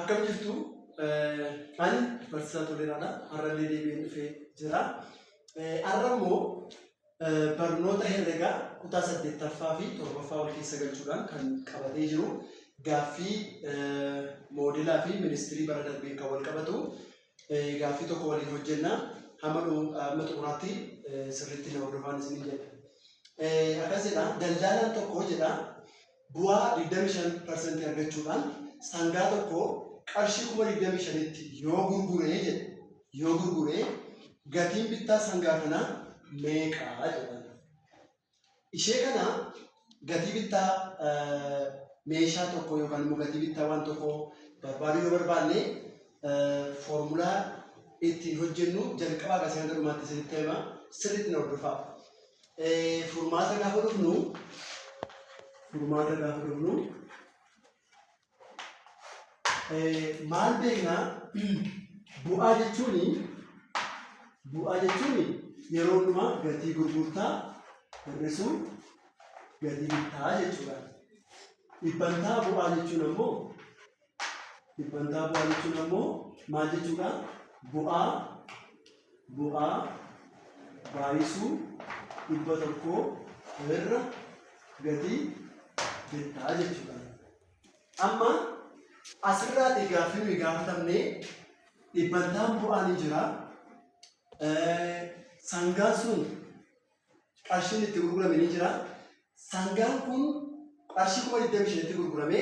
Akkam jirtu ani barsiisaa Toleeraadha. Har'allee deebiin dhufee jira. Har'a immoo barnoota herregaa kutaa 8ffaa fi 7ffaa wal keessa galchuudhaan kan qabatee jiru gaaffii moodelaa fi ministirii bara darbee kan wal qabatu gaaffii tokko waliin hojjenna. Hamma xumuraatti sirriitti nama hordofaan isin jedha. Akkasidha daldalaan tokko jedha bu'aa 25% argachuudhaan sangaa tokko qarshii 25,000tti yoo gurguree gatiin bittaa sangaa kana meeqaa jedhan. Ishee kana gatii bittaa meeshaa tokko yookaan immoo gatii bittaa waan tokko barbaaduu yoo barbaanne foormulaa ittiin hojjennu jalqabaa qasee hanga dhumaatti isinitti hima sirriitti na hordofaa. Furmaata gaafa dhufnu maal beeknaa bu'aa jechuun yeroo hundumaa gatii gurgurtaa hir'isuu gatii bittaa jechuudha. Dhibbantaa bu'aa jechuun ammoo maal jechuudha? Bu'aa baay'isuu 100 irra gatii bittaa jechuudha. Amma asirraa gaaffii nuyi gaafatamne dhibbantaan bu'aa ni jira. Sangaan sun qarshiin itti gurgurame ni jira. Sangaan kun qarshii 25,000tti gurgurame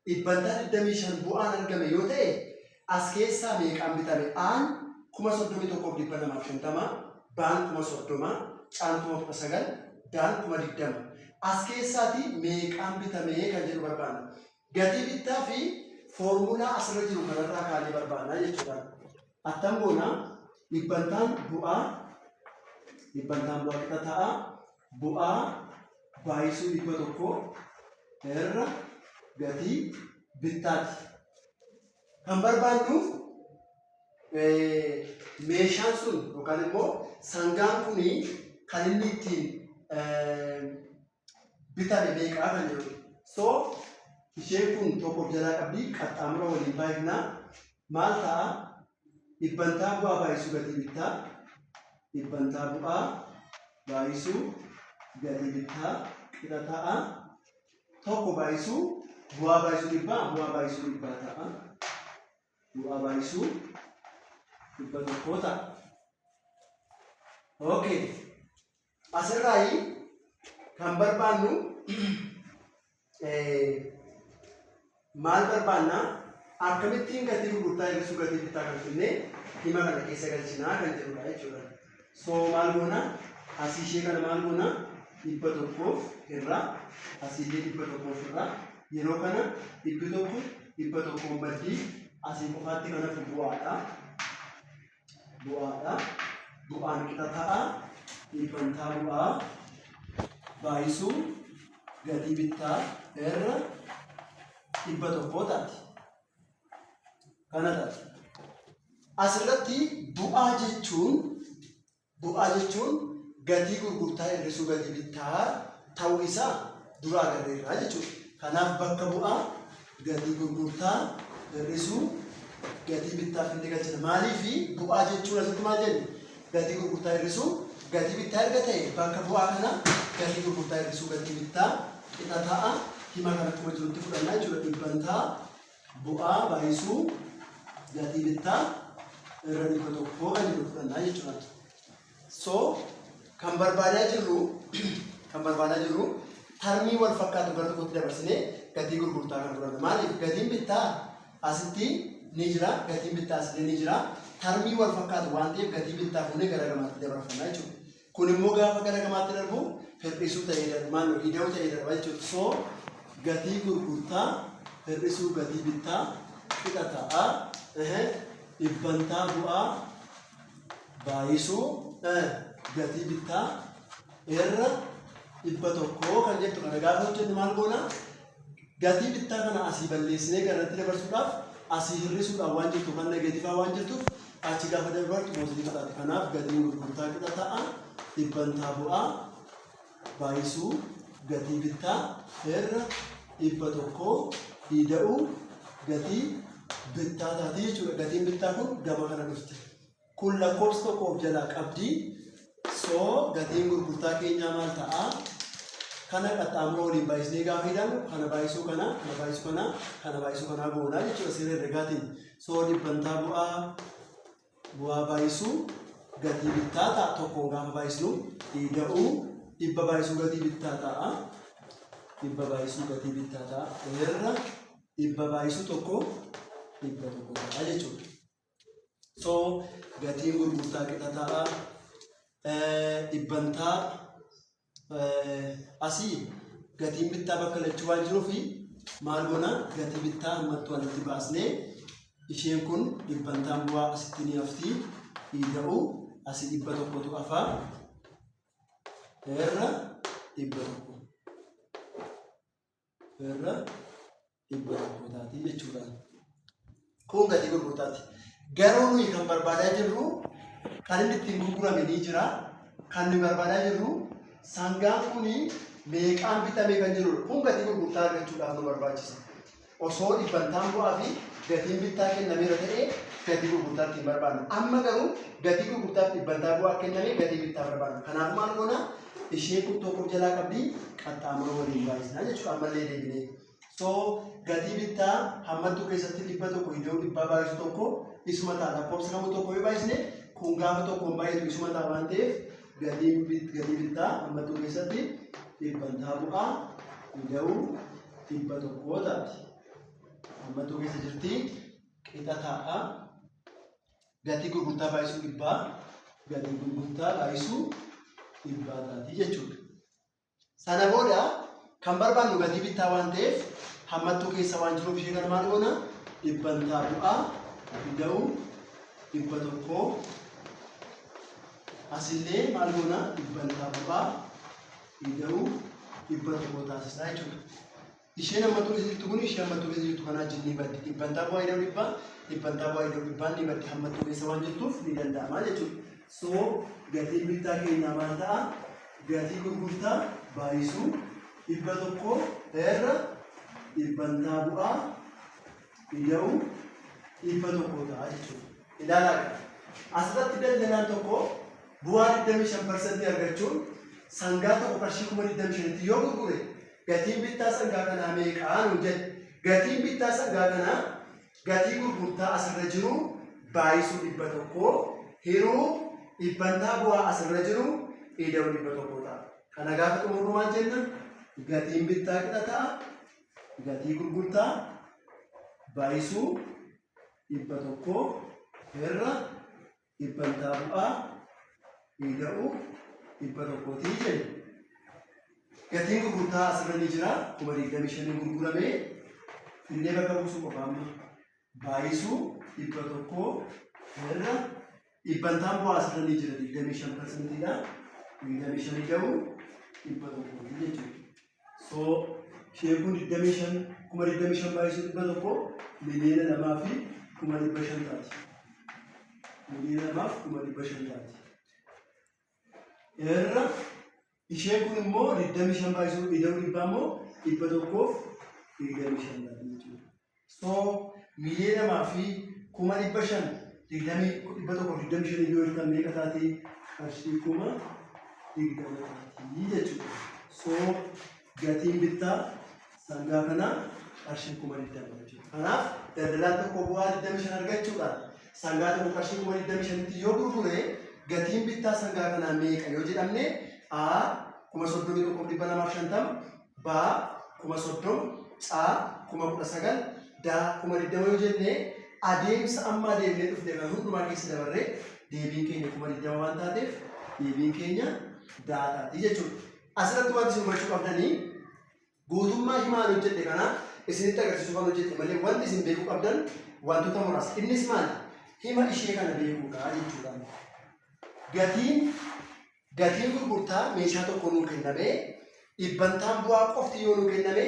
dhibbantaa 25 bu'aan argame yoo ta'e as keessaa meeqaan bitame? Aan 31,250, baan 30,000, caan 19,000, daan 20,000. As keessaati meeqaan bitame kan jedhu barbaanna. Gatii bittaa fi foormulaa asirra jiru kanarraa kaanii barbaanna jechuudha. Attam goona dhibbantaan bu'aa qixa ta'a bu'aa baay'isuu 100 irra gatii bittaati. Kan barbaannu meeshaan sun yookaan immoo sangaan kuni kan inni ittiin bitame meeqaa kan jedhu. So isheen kun tokko jalaa qabdi qaxxaamura waliin baay'inaa maal ta'a? Dhibbantaa bu'aa baay'isuu gatii bittaa, dhibbantaa bu'aa baay'isuu gatii bittaa qixa ta'a. Tokko baay'isuu bu'aa baay'isuu dhibbaa, bu'aa baay'isuu dhibbaa ta'a. Bu'aa baay'isuu 100 ta'a. Okay. Asirraa kan barbaannu maal barbaanna? Akkamittiin gatii gurgurtaa hir'isuu gatii bittaa kan finne hima kana keessa galchinaa kan jedhudha jechuudha. So maal goona? Asii ishee kana maal goona? 100 irraa asii illee 100 irraa yeroo kana 100 maddii asii qofaatti kana bu'aadha. Bu'aan qixa ta'a dhibbantaa bu'aa baay'isuu gatii bittaa irra 100 taati. Kana taati. Asirratti bu'aa jechuun gatii gurgurtaa hir'isuu gatii bittaa ta'uu isaa dura agarreerra jechuudha. Kanaaf bakka bu'aa gatii gurgurtaa hir'isuu gatii bittaa finne galchina. Maaliif bu'aa jechuun asitti maal jennu? Gatii gurgurtaa hir'isuu gatii bittaa erga ta'e bakka bu'aa kana gatii gurgurtaa hir'isuu gatii bittaa qixa ta'a. Hima kana akkuma jirutti fudhannaa jechuudha. Dhibbantaa bu'aa baay'isuu gatii bittaa irra 100 kan jedhu fudhannaa jechuudha. So kan barbaadaa jirru tarmii wal fakkaatu gara tokkotti dabarsinee gatii gurgurtaa kan fudhanna. Maaliif gatiin bittaa asitti ni jira, gatiin bittaa asitti ni jira. Tarmii wal fakkaatu waan ta'eef gatii bittaa fuunee gara gamaatti dabarfannaa jechuudha. Kun immoo gaafa gara gamaatti darbu hir'isuu ta'ee darba, hidhuu ta'ee darba jechuudha. So gatii gurgurtaa hir'isuu gatii bittaa qixa ta'a. Dhibbantaa bu'aa baay'isuu gatii bittaa irra 100 kan jettu kana gaafa hojjennu maal goona? Gatii bittaa kana asii balleessinee garratti dabarsuudhaaf asii hir'isuudhaan waan jirtu kan negeetiivaa waan jirtuuf achi gaafa dabartu moosilii taati. Kanaaf gatiin gurgurtaa qixa ta'a dhibbantaa bu'aa baay'isuu gatii bittaa irra 100 hidhuu gatii bittaa taati jechuudha. Gatiin bittaa kun gama kana dhufte. Kun lakkoofsa tokkoof jalaa qabdi. Soo gatiin gurgurtaa keenyaa maal ta'a? Kana qaxxaamura waliin baay'isnee gaafa hidhamu kana baay'isuu kana, kana baay'isuu kana, kana baay'isuu kana goonaa jechuudha siree herregaatiin. Soo dhibbantaa bu'aa baay'isuu gatii bittaa ta'a tokkoon gaafa baay'isnu dhiida'uu dhibba baay'isuu gatii bittaa ta'a. Dhibba baay'isuu gatii bittaa ta'a. Irra dhibba baay'isuu tokko dhibba tokko ta'a jechuudha. Soo gatiin gurgurtaa qixa ta'a. Dhibbantaa asii gatiin bittaa bakka lachuu waan jiruufi maal goona gatii bittaa hammattuu alatti baasnee isheen kun dhibbantaan bu'aa asitti ni hafti dhiida'uu asii dhibba tokkotu hafaa irra dhibba tokko irra dhibba tokko taati jechuudha. Kun gatii gurgurtaati. Garuu nuyi kan barbaadaa jirru kan inni ittiin gurgurame ni jira. Kan nuyi barbaadaa jirru sangaan kuni meeqaan bitamee kan jirudha. Kun gatii gurgurtaa argachuudhaaf nu barbaachisa. Osoo dhibbantaan bu'aa fi gatiin bittaa kennameera ta'ee gatii gurgurtaa ittiin barbaadna. Amma garuu gatii gurgurtaaf dhibbantaa bu'aa kennamee gatii bittaa barbaadna. Kanaaf maal goona? Ishee kun tokko jalaa qabdi qaxxaamura waliin baay'isnaa jechuudha. Ammallee deebinee. Soo gatii bittaa hammattuu keessatti dhibba tokko iddoo dhibbaa baay'isu tokko isuma ta'a. Lakkoofsa kamuu tokko yoo baay'isne kun gaafa tokkoon baay'atu isuma ta'a waan ta'eef gatii bittaa hammattuu keessatti dhibbantaa bu'aa iddoo dhibba tokkoo taati. Hammattuu keessa jirti qixa ta'a. Gatii gurgurtaa baay'isuu dhibbaa gatii gurgurtaa baay'isuu dhibbaa taati jechuudha. Sana booda kan barbaannu gatii bittaa waan ta'eef hammattuu keessa waan jiruuf ishee kana maal goona? Dhibbantaa bu'aa iddoo dhibba tokkoo asillee maal goona? Dhibbantaa bu'aa iddoo dhibba tokkoo taasisnaa jechuudha. Isheen hammattuu keessa jirtu kun ishee hammattuu keessa jirtu kanaa wajjin ni baddi. Dhibbantaa bu'aa iddoo dhibbaa dhibbantaa bu'aa iddoo dhibbaan ni baddi. Hammattuu keessa waan jirtuuf ni danda'ama jechuudha. Soo gatiin bittaa keenyaa maal ta'a? Gatii gurgurtaa baay'isuu dhibba tokkoo irra dhibbantaa bu'aa iddoo dhibba tokkoo ta'a jechuudha. Ilaalaa asirratti daldalaan tokko bu'aa 25% argachuun sangaa tokko qarshii 25,000 yoo gurgure gatiin bittaa sangaa kanaa meeqaa nuun jedhe. Gatiin bittaa sangaa kanaa gatii gurgurtaa asirra jiru baay'isuu dhibba tokkoo hiruu dhibbantaa bu'aa asirra jiru iddoo dhibba tokkoo ta'a. Kana gaafa xumurru maal jenna? Gatiin bittaa qixa ta'a. Gatii gurgurtaa baay'isuu dhibba tokkoo irra dhibbantaa bu'aa iddoo dhibba tokkootii jenna. Gatiin gurgurtaa asirra ni jira. 25,000 gurguramee finnee bakka buusuu qofa amma. Baay'isuu dhibba tokkoo irra dhibbantaan bu'aa asirra ni jira. 25%dha. 25 ta'uu dhibba tokkootii jechuudha. Soo isheen kun 25,000 baay'isuu dhibba tokkoo miliyoona 2,500 taati. Miliyoona 2,500 taati. Irra isheen kun immoo 25 baay'isuu iddoo dhibbaa immoo dhibba tokkoof 25 taati jechuudha. Soo miliyoona 2,500 dhibba tokkoof 25 yoo hirkan meeqa taati? Qarshii 20,000 taati jechuudha. Soo gatiin bittaa sangaa kanaa qarshii 20,000 jechuudha. Kanaaf daldalaan tokko bu'aa 25 argachuudhaan sangaa tokko qarshii 25,000tti yoo gurgure gatiin bittaa sangaa kanaa meeqa yoo jedhamne A 31,250 B 30,000 C 19,000 D 20,000 yoo jenne adeemsa amma adeemnee dhufne kan hundumaa keessa dabarree deebiin keenya 20,000 waan taateef deebiin keenya daataati jechuudha. Asirratti wanti isin hubachuu qabdanii guutummaa himaan hojjedhe kana isinitti agarsiisuu kan hojjedhe malee wanti isin beekuu qabdan wantoota muraasa. Innis maali? Hima ishee kana beekuudha jechuudha. Gatiin gurgurtaa meeshaa tokko nuu kennamee dhibbantaan bu'aa qofti yoo nuu kenname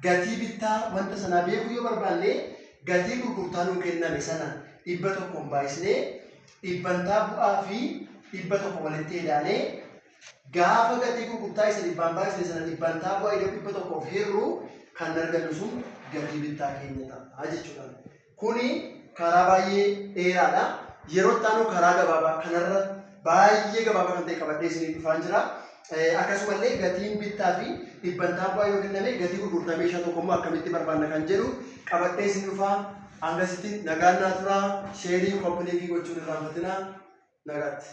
gatii bittaa wanta sanaa beekuu yoo barbaanne gatii gurgurtaa nuu kenname sana dhibba tokkoon baay'isnee dhibbantaa bu'aa fi dhibba tokko walitti hidhaanee gaafa gatii gurgurtaa isa dhibbaan baay'isne sana dhibbantaa bu'aa iddoo dhibba tokkoof hirru kan argannu sun gatii bittaa keenya ta'a jechuudha. Kuni karaa baay'ee dheeraadha. Yeroo taanu karaa gabaabaa kanarra baay'ee gabaabaa kan ta'e qabadhee isinii dhufaan jira. Akkasumallee gatiin bittaa fi dhibbantaa bu'aa yoo kenname gatii gurgurtaa meeshaa tokko immoo akkamitti barbaanna kan jedhu qabadhee isinii dhufaa. Hangasitti nagaan naa turaa, sheerii, koppiliikii gochuun irraanfatinaa nagaatti.